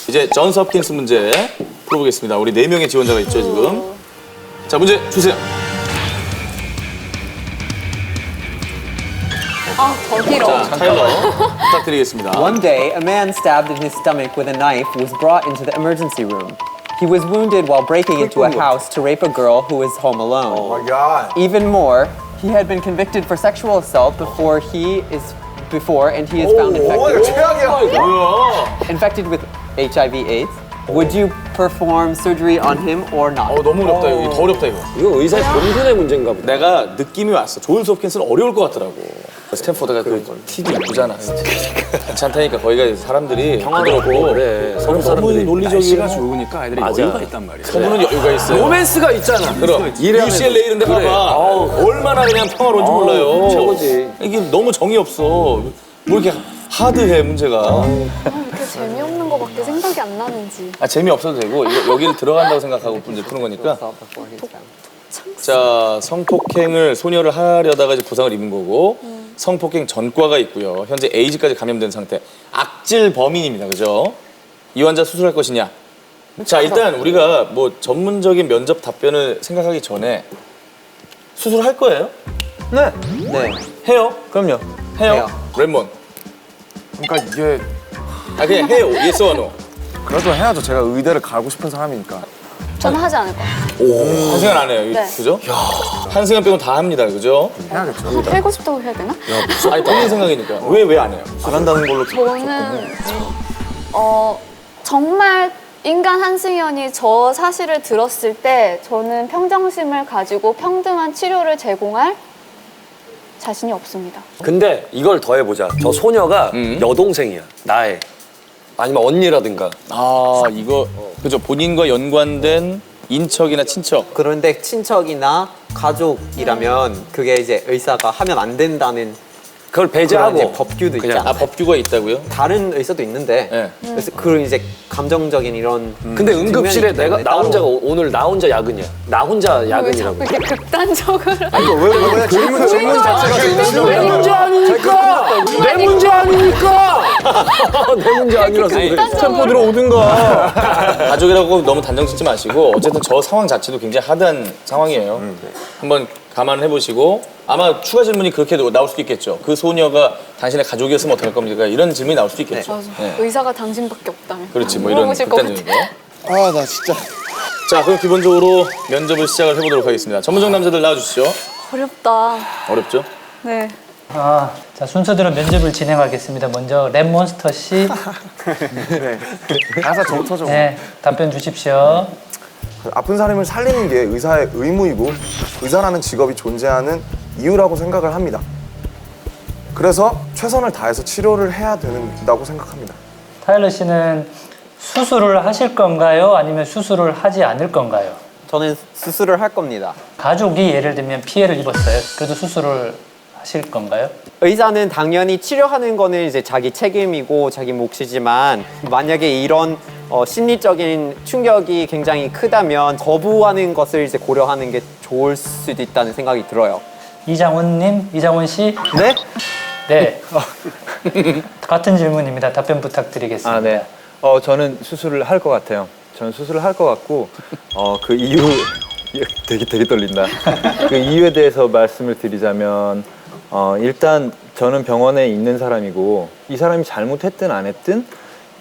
이제 존스 홉킨스 문제 풀어보겠습니다. 우리 4명의 지원자가 있죠, 지금. 자, 문제 주세요. 아, 더 길어. 자, 타일러 부탁드리겠습니다. One day, a man stabbed in his stomach with a knife was brought into the emergency room. He was wounded while breaking into a house to rape a girl who was home alone. Oh my God. Even more, he had been convicted for sexual assault and he is found 이거 최악이야. 뭐야? infected with HIV/AIDS. Would you perform surgery on him or not? 너무 어렵다, 이거. 더 어렵다, 이거. 이거 의사의 본분의 문제인가 보다. 내가 느낌이 왔어. 존스 홉킨스는 어려울 것 같더라고. 스탠포드가 그 티도 이쁘잖아. 괜찮다니까 거기가 사람들이 평화롭고 그래. 서로 너무 사람들이 논리적이고 좋으니까 애들이 맞아. 여유가 있단 말이야. 서부는 여유가 있어요. 로맨스가 있잖아. 그럼 UCLA 이런데 봐봐. 얼마나 그냥 평화로운지 몰라요. 최고지. 이게 너무 정이 없어. 뭐 이렇게 하드해 문제가. 이렇게 재미없는 거밖에 생각이 안 나는지. 아 재미없어도 되고 여기를 들어간다고 생각하고 문제 푸는 거니까. 자, 성폭행을 소녀를 하려다가 이제 부상을 입은 거고 성폭행 전과가 있고요. 현재 에이즈까지 감염된 상태. 악질 범인입니다. 그죠? 이 환자 수술할 것이냐? 자, 일단 우리가 뭐 전문적인 면접 답변을 생각하기 전에 수술할 거예요? 네. 네. 해요? 그럼요. 해요? 해요. 랩몬. 그러니까 이게 아 그냥 해요. yes or no. 그래도 해야죠. 제가 의대를 가고 싶은 사람이니까. 저는 하지 않을 거예요. 한승연 안 해요. 네. 그죠? 한승연 빼고 다 합니다. 그죠? 해야겠죠. 빼고 싶다고 해야 되나? 아니 본인 생각이니까. 왜 안 해요? 잘한다는 걸로. 저는 정말 인간 한승연이 저 사실을 들었을 때 저는 평정심을 가지고 평등한 치료를 제공할 자신이 없습니다. 근데 이걸 더 해보자. 저 소녀가 여동생이야. 나의. 아니면 언니라든가. 아 이거 그죠? 본인과 연관된 인척이나 친척. 그런데 친척이나 가족이라면 그게 이제 의사가 하면 안 된다는 그걸 그런 배제하고. 이제 법규도 그냥. 있잖아요. 아 법규가 있다고요? 다른 의사도 있는데 네. 그래서 그런 이제 감정적인 이런 근데 응급실에 측면이 내가 때문에 나 혼자 따로 오늘 나 혼자 야근이야. 나 혼자 왜 야근이라고. 자꾸 이렇게 극단적으로. 왜 질문 자체가 내 문제 아니니까. 내 문제 아니니까. 내 문제 아니라서 그래. 스탠포드로 오든가. 가족이라고 너무 단정 짓지 마시고 어쨌든 저 상황 자체도 굉장히 하드한 상황이에요. 한번 감안해 보시고 아마 추가 질문이 그렇게 나올 수도 있겠죠. 그 소녀가 당신의 가족이었으면 어떡할 겁니까? 이런 질문이 나올 수도 있겠죠. 맞아. 네. 의사가 당신밖에 없다면. 그렇지 뭐 이런 물어보실 것 극단적인 거. 아, 나 진짜. 자 그럼 기본적으로 면접을 시작을 해보도록 하겠습니다. 전문적 남자들 나와주시죠. 어렵다. 어렵죠? 네. 자, 순서대로 면접을 진행하겠습니다. 먼저 랩몬스터 씨, 가사 저부터 좀. 네, 답변 주십시오. 아픈 사람을 살리는 게 의사의 의무이고 의사라는 직업이 존재하는 이유라고 생각을 합니다. 그래서 최선을 다해서 치료를 해야 된다고 생각합니다. 타일러 씨는 수술을 하실 건가요? 아니면 수술을 하지 않을 건가요? 저는 수술을 할 겁니다. 가족이 예를 들면 피해를 입었어요. 그래도 수술을 하실 건가요? 의사는 당연히 치료하는 거는 이제 자기 책임이고 자기 몫이지만 만약에 이런 심리적인 충격이 굉장히 크다면 거부하는 것을 이제 고려하는 게 좋을 수도 있다는 생각이 들어요. 이장훈 씨, 네? 네. 같은 질문입니다. 답변 부탁드리겠습니다. 아, 네. 저는 수술을 할 것 같아요. 저는 수술을 할 것 같고, 그 이유, 되게 떨린다. 그 이유에 대해서 말씀을 드리자면, 일단 저는 병원에 있는 사람이고, 이 사람이 잘못했든 안 했든,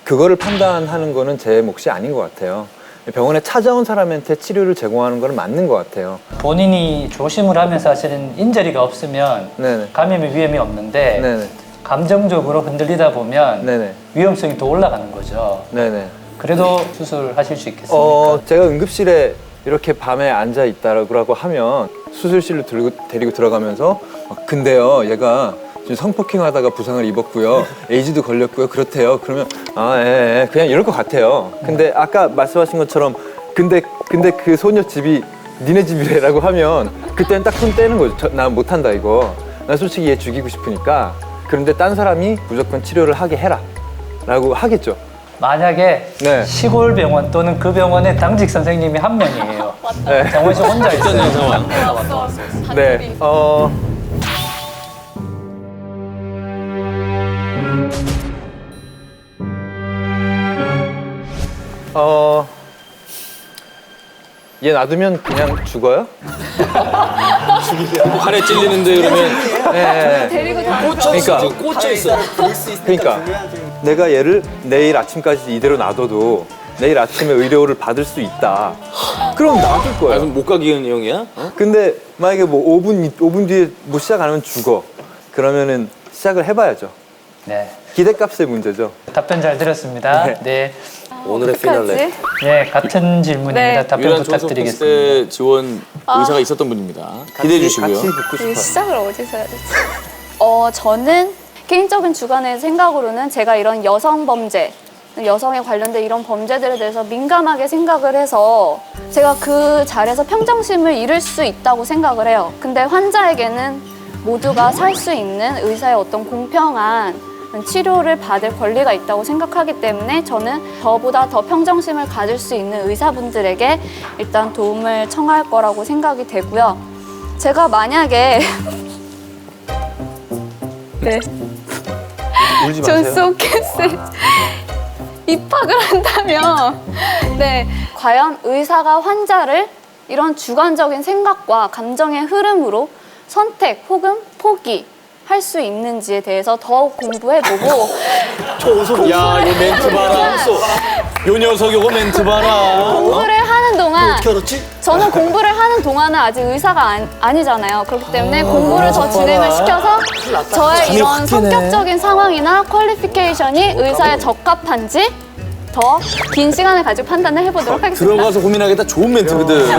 그거를 판단하는 거는 제 몫이 아닌 것 같아요. 병원에 찾아온 사람한테 치료를 제공하는 건 맞는 것 같아요. 본인이 조심을 하면서 사실은 인저리가 없으면 네네. 감염의 위험이 없는데 네네. 감정적으로 흔들리다 보면 네네. 위험성이 더 올라가는 거죠. 네네. 그래도 수술하실 수 있겠습니까? 제가 응급실에 이렇게 밤에 앉아 있다라고 하면 수술실로 데리고 들어가면서 근데요 얘가 지금 성폭행하다가 부상을 입었고요 에이즈도 걸렸고요 그렇대요. 그러면 그냥 이럴 것 같아요. 근데 아까 말씀하신 것처럼 근데 그 소녀 집이 니네 집이래라고 하면 그때는 딱 손 떼는 거죠. 나 못한다 이거. 나 솔직히 얘 죽이고 싶으니까. 그런데 딴 사람이 무조건 치료를 하게 해라 라고 하겠죠. 만약에 네. 시골 병원 또는 그 병원에 당직 선생님이 한 명이에요. 네. 장원 씨 혼자 있어요. 상황. 네. 얘 놔두면 그냥 죽어요? 팔에 찔리는데 그러면 네. 데리고 다 그러니까 꽂혀 있어. 그러니까 내가 얘를 내일 아침까지 이대로 놔둬도 내일 아침에 의료를 받을 수 있다. 그럼 놔둘 아, 거야. 그럼 못 가기는 형이야? 어? 근데 만약에 뭐 5분 뒤에 뭐 시작 안 하면 죽어. 그러면은 시작을 해봐야죠. 네. 기대값의 문제죠. 답변 잘 들었습니다. 네. 오늘의 피날레. 어떡하지? 네, 같은 질문입니다. 네. 답변 유일한 존속 부탁드리겠습니다. 때 지원 의사가 있었던 분입니다. 기대해 주시고요. 같이 붙고 이 싶어요. 시작을 어디서 해야 되지? 저는 개인적인 주관의 생각으로는 제가 이런 여성 범죄, 여성에 관련된 이런 범죄들에 대해서 민감하게 생각을 해서 제가 그 자리에서 평정심을 잃을 수 있다고 생각을 해요. 근데 환자에게는 모두가 살 수 있는 의사의 어떤 공평한 치료를 받을 권리가 있다고 생각하기 때문에 저는 저보다 더 평정심을 가질 수 있는 의사분들에게 일단 도움을 청할 거라고 생각이 되고요. 제가 만약에 네, 울지 마세요. 존스 홉킨스 입학을 한다면 네, 과연 의사가 환자를 이런 주관적인 생각과 감정의 흐름으로 선택 혹은 포기 할 수 있는지에 대해서 더욱 공부해보고 야, 이 멘트 봐라. 요 녀석 요거 멘트 봐라. 공부를 하는 동안 어떻게 알았지? 저는 공부를 하는 동안은 아직 의사가 아니잖아요. 그렇기 때문에 공부를 더 진행을 시켜서 저의 이런 성격적인 상황이나 퀄리피케이션이 의사에 적합한지 더 긴 시간을 가지고 판단을 해보도록 하겠습니다. 들어가서 고민하겠다. 좋은 멘트거든.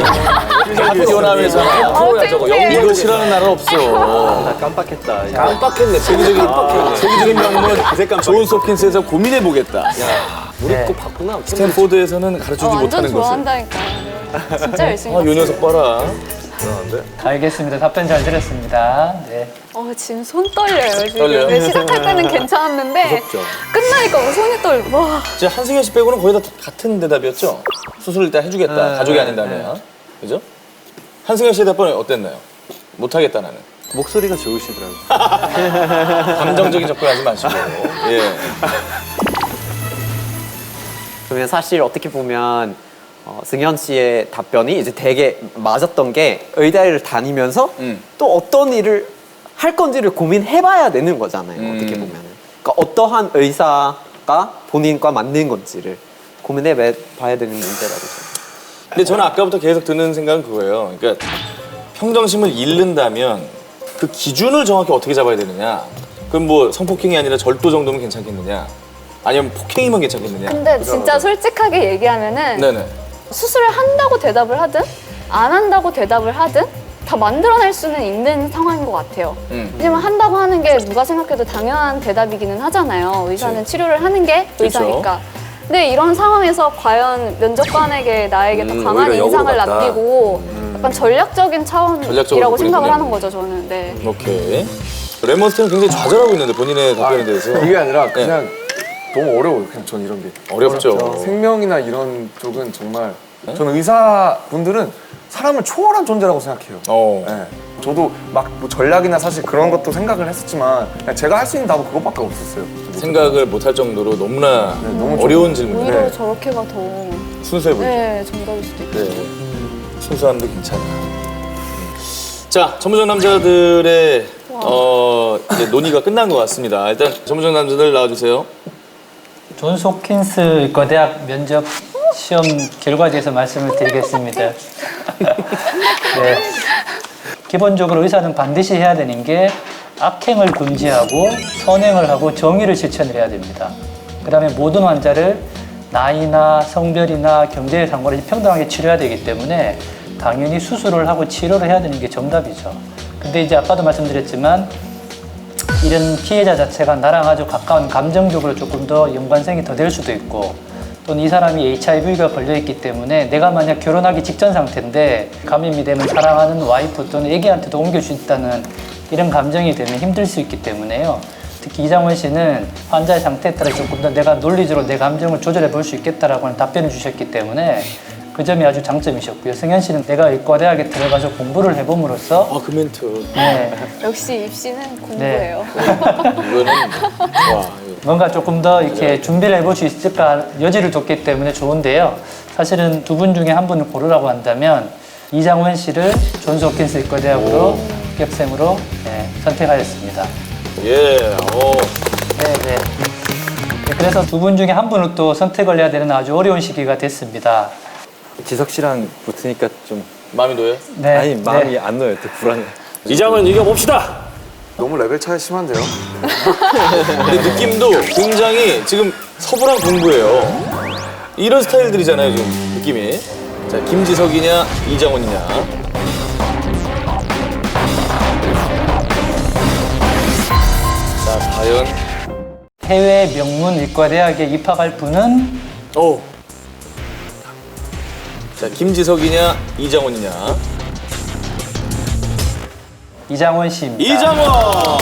학교나면서 프로야 저거. 창피해. 이거 싫어하는 나라 없어. 나 깜빡했다. 깜빡했네. 세계적인 명문 존스 홉킨스에서 고민해 보겠다. 우리 거 봤구나. 스탠포드에서는 가르쳐주지 완전 못하는 것을. 좋아한다니까. 진짜 열심히 아, 요 봤어요. 녀석 봐라. 알겠습니다. 답변 잘 들었습니다. 네. 지금 손 떨려요. 지금. 떨려요? 네, 시작할 때는 괜찮았는데 끝나니까 손이 떨려. 와. 이제 한승현 씨 빼고는 거의 다 같은 대답이었죠? 수술 일단 해주겠다. 가족이 아닌다면. 그죠? 한승현 씨의 답변은 어땠나요? 못하겠다 나는. 목소리가 좋으시더라고요. 감정적인 접근하지 마시고. 예. 그러면 사실 어떻게 보면 승현 씨의 답변이 이제 되게 맞았던 게 의대를 다니면서 또 어떤 일을 할 건지를 고민해봐야 되는 거잖아요. 어떻게 보면은. 그러니까 어떠한 의사가 본인과 맞는 건지를 고민해봐야 되는 문제라고 저는. 근데 저는 아까부터 계속 드는 생각은 그거예요. 그러니까 평정심을 잃는다면 그 기준을 정확히 어떻게 잡아야 되느냐. 그럼 뭐 성폭행이 아니라 절도 정도면 괜찮겠느냐. 아니면 폭행이면 괜찮겠느냐. 근데 진짜 솔직하게 얘기하면은 네네. 수술을 한다고 대답을 하든 안 한다고 대답을 하든 다 만들어낼 수는 있는 상황인 것 같아요. 왜냐면 한다고 하는 게 누가 생각해도 당연한 대답이기는 하잖아요. 의사는 그치. 치료를 하는 게 의사니까. 근데 이런 상황에서 과연 면접관에게 나에게 더 강한 오히려 인상을 역으로 갔다. 남기고 약간 전략적인 전략적으로 차원이라고 생각을 보이군요. 하는 거죠, 저는. 네. 오케이. 레몬스터는 굉장히 좌절하고 있는데 본인의 답변에 대해서. 이게 아니라 그냥 너무 어려워요. 그냥 전 이런 게. 어렵죠. 생명이나 이런 쪽은 정말 저는 의사분들은 사람을 초월한 존재라고 생각해요. 네. 저도 막 뭐 전략이나 사실 그런 것도 생각을 했었지만 그냥 제가 할 수 있는 답은 그것밖에 없었어요. 생각을 못할 정도로 너무나 너무 어려운 질문이에요. 오히려 네. 저렇게가 더 순수해 보이죠. 네, 정답일 수도 있고. 네. 순수함도 괜찮아. 자, 전문적 남자들의 이제 논의가 끝난 것 같습니다. 일단 전문적 남자들 나와주세요. 존스 홉킨스 의과대학 면접 시험 결과에 대해서 말씀을 드리겠습니다. 네. 기본적으로 의사는 반드시 해야 되는 게 악행을 금지하고 선행을 하고 정의를 실천을 해야 됩니다. 그 다음에 모든 환자를 나이나 성별이나 경제에 상관없이 평등하게 치료해야 되기 때문에 당연히 수술을 하고 치료를 해야 되는 게 정답이죠. 근데 이제 아까도 말씀드렸지만 이런 피해자 자체가 나랑 아주 가까운 감정적으로 조금 더 연관성이 더 될 수도 있고 또는 이 사람이 HIV가 걸려있기 때문에 내가 만약 결혼하기 직전 상태인데 감염이 되면 사랑하는 와이프 또는 애기한테도 옮길 수 있다는 이런 감정이 되면 힘들 수 있기 때문에요. 특히 이장원 씨는 환자의 상태에 따라 조금 더 내가 논리적으로 내 감정을 조절해 볼 수 있겠다라고 하는 답변을 주셨기 때문에 그 점이 아주 장점이셨고요. 승현 씨는 내가 의과대학에 들어가서 공부를 해봄으로써 아, 그 멘트. 네, 역시 입시는 공부예요. 이거는 와, 이거 뭔가 조금 더 이렇게 준비를 해볼 수 있을까 여지를 뒀기 때문에 좋은데요. 사실은 두 분 중에 한 분을 고르라고 한다면 이장원 씨를 존스 홉킨스 의과대학으로 합격생으로 선택하였습니다. 예. 네, 네. 그래서 두 분 중에 한 분을 또 선택을 해야 되는 아주 어려운 시기가 됐습니다. 지석 씨랑 붙으니까 좀 마음이 놓여요? 네, 아니 마음이 네. 안 놓여요. 또 불안해. 이장은 이겨봅시다. 너무 레벨 차이 심한데요? 근데 느낌도 굉장히 지금 서부랑 동부예요. 이런 스타일들이잖아요, 지금 느낌이. 자, 김지석이냐, 이장원이냐. 자, 과연. 해외 명문 의과대학에 입학할 분은 오. 자, 김지석이냐, 이장원이냐. 이장원 씨입니다. 이장원!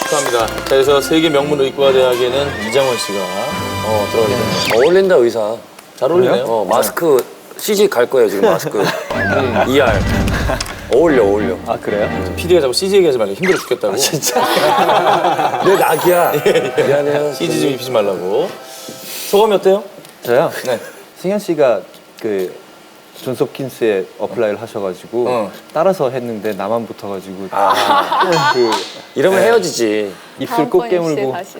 축하합니다. 자, 그래서 세계 명문 의과대학에는 이장원 씨가 들어가게 됩니다. 어울린다 의사. 잘 어울리네요. 마스크 CG 갈 거예요 지금 마스크. ER. 어울려. 아 그래요? PD가 자꾸 CG 얘기하지 말고 힘들어 죽겠다고. 내 낙이야. 미안해요. CG 좀 입히지 말라고. 소감이 어때요? 저요? 네. 승현 씨가 그 존스 홉킨스에 어플라이를 하셔가지고 따라서 했는데 나만 붙어가지고 그 이러면 헤어지지. 입술 꼭 깨물고 다시.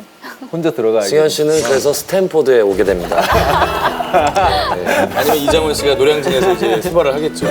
혼자 들어가야겠네. 승현 씨는 그래서 스탠포드에 오게 됩니다. 아니면 이장원 씨가 노량진에서 이제 수발을 하겠죠.